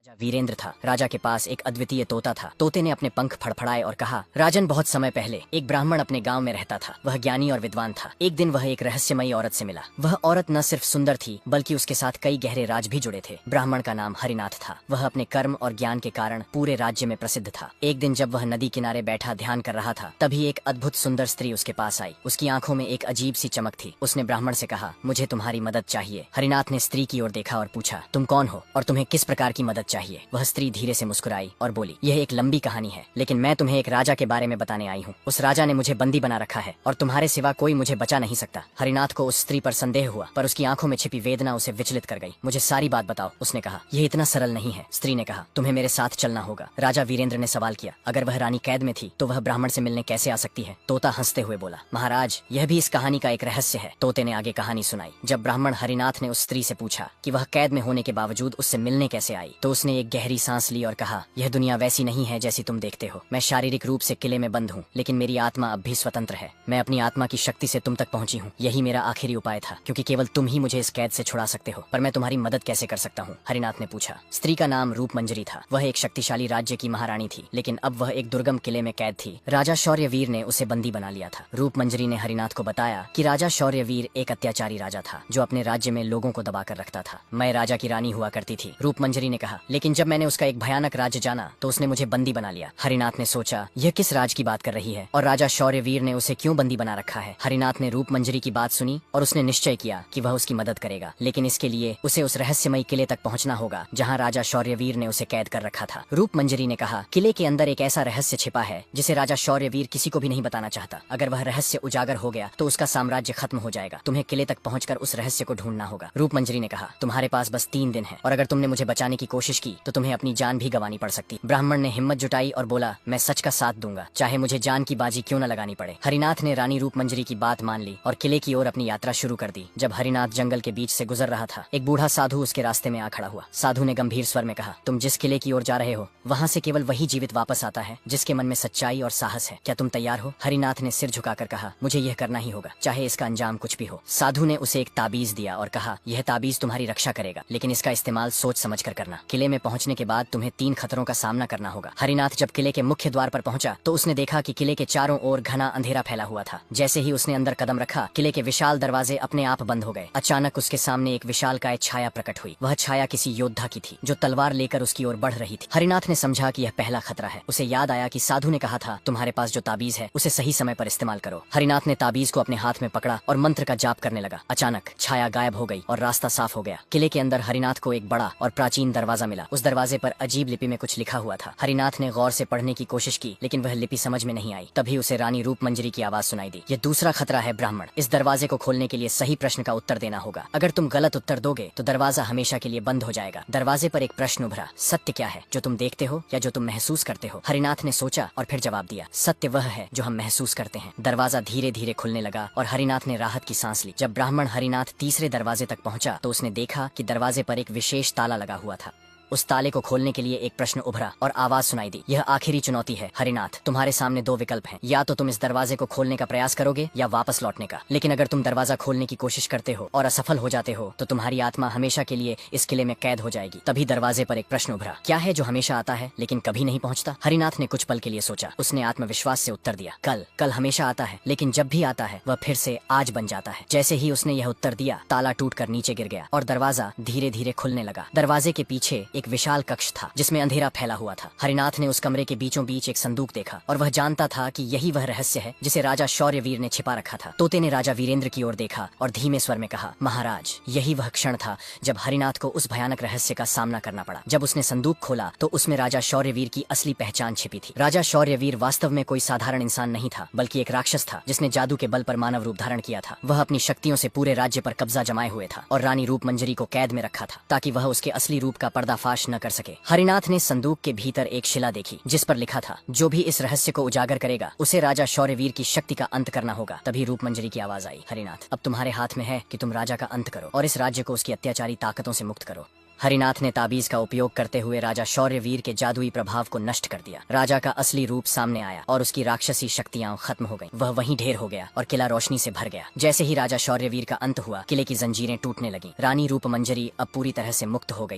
राजा वीरेंद्र था। राजा के पास एक अद्वितीय तोता था। तोते ने अपने पंख फड़फड़ाए और कहा, राजन, बहुत समय पहले एक ब्राह्मण अपने गांव में रहता था। वह ज्ञानी और विद्वान था। एक दिन वह एक रहस्यमयी औरत से मिला। वह औरत न सिर्फ सुंदर थी बल्कि उसके साथ कई गहरे राज भी जुड़े थे। ब्राह्मण का नाम हरिनाथ था। वह अपने कर्म और ज्ञान के कारण पूरे राज्य में प्रसिद्ध था। एक दिन जब वह नदी किनारे बैठा ध्यान कर रहा था, तभी एक अद्भुत सुंदर स्त्री उसके पास आई। उसकी आंखों में एक अजीब सी चमक थी। उसने ब्राह्मण से कहा, मुझे तुम्हारी मदद चाहिए। हरिनाथ ने स्त्री की ओर देखा और पूछा, तुम कौन हो और तुम्हें किस प्रकार की मदद चाहिए? वह स्त्री धीरे से मुस्कुराई और बोली, यह एक लंबी कहानी है, लेकिन मैं तुम्हें एक राजा के बारे में बताने आई हूँ। उस राजा ने मुझे बंदी बना रखा है और तुम्हारे सिवा कोई मुझे बचा नहीं सकता। हरिनाथ को उस स्त्री पर संदेह हुआ, पर उसकी आंखों में छिपी वेदना उसे विचलित कर गई। मुझे सारी बात बताओ, उसने कहा। यह इतना सरल नहीं है, स्त्री ने कहा। तुम्हें मेरे साथ चलना होगा। राजा वीरेंद्र ने सवाल किया, अगर वह रानी कैद में थी तो वह ब्राह्मण से मिलने कैसे आ सकती है? तोता हंसते हुए बोला, महाराज, यह भी इस कहानी का एक रहस्य है। तोते ने आगे कहानी सुनाई। जब ब्राह्मण हरिनाथ ने उस स्त्री से पूछा कि वह कैद में होने के बावजूद उससे मिलने कैसे आई, तो उसने एक गहरी सांस ली और कहा, यह दुनिया वैसी नहीं है जैसी तुम देखते हो। मैं शारीरिक रूप से किले में बंद हूँ, लेकिन मेरी आत्मा अब भी स्वतंत्र है। मैं अपनी आत्मा की शक्ति से तुम तक पहुंची हूँ। यही मेरा आखिरी उपाय था, क्योंकि केवल तुम ही मुझे इस कैद से छुड़ा सकते हो। पर मैं तुम्हारी मदद कैसे कर सकता हूँ? हरिनाथ ने पूछा। स्त्री का नाम रूपमंजरी था। वह एक शक्तिशाली राज्य की महारानी थी, लेकिन अब वह एक दुर्गम किले में कैद थी। राजा शौर्यवीर ने उसे बंदी बना लिया था। रूपमंजरी ने हरिनाथ को बताया कि राजा शौर्यवीर एक अत्याचारी राजा था, जो अपने राज्य में लोगों को दबाकर रखता था। मैं राजा की रानी हुआ करती थी, रूपमंजरी ने कहा, लेकिन जब मैंने उसका एक भयानक राज्य जाना तो उसने मुझे बंदी बना लिया। हरिनाथ ने सोचा, यह किस राज की बात कर रही है और राजा शौर्यवीर ने उसे क्यों बंदी बना रखा है? हरिनाथ ने रूपमंजरी की बात सुनी और उसने निश्चय किया कि वह उसकी मदद करेगा, लेकिन इसके लिए उसे उस रहस्यमयी किले तक पहुंचना होगा जहां राजा शौर्यवीर ने उसे कैद कर रखा था। रूपमंजरी ने कहा, किले के अंदर एक ऐसा रहस्य छिपा है जिसे राजा शौर्यवीर किसी को भी नहीं बताना चाहता। अगर वह रहस्य उजागर हो गया तो उसका साम्राज्य खत्म हो जाएगा। तुम्हें किले तक पहुंचकर उस रहस्य को ढूंढना होगा। रूपमंजरी ने कहा, तुम्हारे पास बस 3 दिन है और अगर तुमने मुझे बचाने की कोशिश की तो तुम्हें अपनी जान भी गंवानी पड़ सकती। ब्राह्मण ने हिम्मत जुटाई और बोला, मैं सच का साथ दूंगा, चाहे मुझे जान की बाजी क्यों न लगानी पड़े। हरिनाथ ने रानी रूपमंजरी की बात मान ली और किले की ओर अपनी यात्रा शुरू कर दी। जब हरिनाथ जंगल के बीच से गुजर रहा था, एक बूढ़ा साधु उसके रास्ते में आ खड़ा हुआ। साधु ने गंभीर स्वर में कहा, तुम जिस किले की ओर जा रहे हो वहाँ से केवल वही जीवित वापस आता है जिसके मन में सच्चाई और साहस है। क्या तुम तैयार हो? हरिनाथ ने सिर झुकाकर कहा, मुझे यह करना ही होगा, चाहे इसका अंजाम कुछ भी हो। साधु ने उसे एक ताबीज दिया और कहा, यह ताबीज तुम्हारी रक्षा करेगा, लेकिन इसका इस्तेमाल सोच समझ कर करना। किले में पहुंचने के बाद तुम्हें 3 खतरों का सामना करना होगा। हरिनाथ जब किले के मुख्य द्वार पर पहुंचा तो उसने देखा कि किले के चारों ओर घना अंधेरा फैला हुआ था। जैसे ही उसने अंदर कदम रखा, किले के विशाल दरवाजे अपने आप बंद हो गए। अचानक उसके सामने एक विशालकाय छाया प्रकट हुई। वह छाया किसी योद्धा की थी जो तलवार लेकर उसकी ओर बढ़ रही थी। हरिनाथ ने समझा कि यह पहला खतरा है। उसे याद आया कि साधु ने कहा था, तुम्हारे पास जो ताबीज है उसे सही समय पर इस्तेमाल करो। हरिनाथ ने ताबीज को अपने हाथ में पकड़ा और मंत्र का जाप करने लगा। अचानक छाया गायब हो गई और रास्ता साफ हो गया। किले के अंदर हरिनाथ को एक बड़ा और प्राचीन दरवाजा मिला। उस दरवाजे पर अजीब लिपि में कुछ लिखा हुआ था। हरिनाथ ने गौर से पढ़ने की कोशिश की, लेकिन वह लिपि समझ में नहीं आई। तभी उसे रानी रूपमंजरी की आवाज सुनाई दी, यह दूसरा खतरा है ब्राह्मण। इस दरवाजे को खोलने के लिए सही प्रश्न का उत्तर देना होगा। अगर तुम गलत उत्तर दोगे तो दरवाजा हमेशा के लिए बंद हो जाएगा। दरवाजे पर एक प्रश्न उभरा, सत्य क्या है, जो तुम देखते हो या जो तुम महसूस करते हो? हरिनाथ ने सोचा और फिर जवाब दिया, सत्य वह है जो हम महसूस करते हैं। दरवाजा धीरे धीरे खुलने लगा और हरिनाथ ने राहत की सांस ली। जब ब्राह्मण हरिनाथ तीसरे दरवाजे तक पहुंचा तो उसने देखा कि दरवाजे पर एक विशेष ताला लगा हुआ था। उस ताले को खोलने के लिए एक प्रश्न उभरा और आवाज सुनाई दी, यह आखिरी चुनौती है हरिनाथ, तुम्हारे सामने 2 विकल्प हैं। या तो तुम इस दरवाजे को खोलने का प्रयास करोगे या वापस लौटने का। लेकिन अगर तुम दरवाजा खोलने की कोशिश करते हो और असफल हो जाते हो तो तुम्हारी आत्मा हमेशा के लिए इस किले में कैद हो जाएगी। तभी दरवाजे पर एक प्रश्न उभरा, क्या है जो हमेशा आता है लेकिन कभी नहीं पहुंचता? हरिनाथ ने कुछ पल के लिए सोचा। उसने आत्मविश्वास से उत्तर दिया, कल हमेशा आता है, लेकिन जब भी आता है वह फिर से आज बन जाता है। जैसे ही उसने यह उत्तर दिया, ताला टूटकर नीचे गिर गया और दरवाजा धीरे धीरे खुलने लगा। दरवाजे के पीछे एक विशाल कक्ष था जिसमें अंधेरा फैला हुआ था। हरिनाथ ने उस कमरे के बीचों बीच एक संदूक देखा और वह जानता था कि यही वह रहस्य है जिसे राजा शौर्यवीर ने छिपा रखा था। तोते ने राजा वीरेंद्र की ओर देखा और धीमे स्वर में कहा, महाराज, यही वह क्षण था जब हरिनाथ को उस भयानक रहस्य का सामना करना पड़ा। जब उसने संदूक खोला तो उसमें राजा शौर्यवीर की असली पहचान छिपी थी। राजा शौर्यवीर वास्तव में कोई साधारण इंसान नहीं था, बल्कि एक राक्षस था जिसने जादू के बल पर मानव रूप धारण किया था। वह अपनी शक्तियों से पूरे राज्य पर कब्जा जमाए हुए था और रानी रूपमंजरी को कैद में रखा था ताकि वह उसके असली रूप का पर्दाफाश न कर सके। हरिनाथ ने संदूक के भीतर एक शिला देखी जिस पर लिखा था, जो भी इस रहस्य को उजागर करेगा उसे राजा शौर्यवीर की शक्ति का अंत करना होगा। तभी रूपमंजरी की आवाज आई, हरिनाथ, अब तुम्हारे हाथ में है कि तुम राजा का अंत करो और इस राज्य को उसकी अत्याचारी ताकतों से मुक्त करो। हरिनाथ ने ताबीज का उपयोग करते हुए राजा शौर्यवीर के जादुई प्रभाव को नष्ट कर दिया। राजा का असली रूप सामने आया और उसकी राक्षसी शक्तियां खत्म हो गईं। वह वहीं ढेर हो गया और किला रोशनी से भर गया। जैसे ही राजा शौर्यवीर का अंत हुआ, किले की जंजीरें टूटने लगीं। रानी रूपमंजरी अब पूरी तरह से मुक्त हो गई।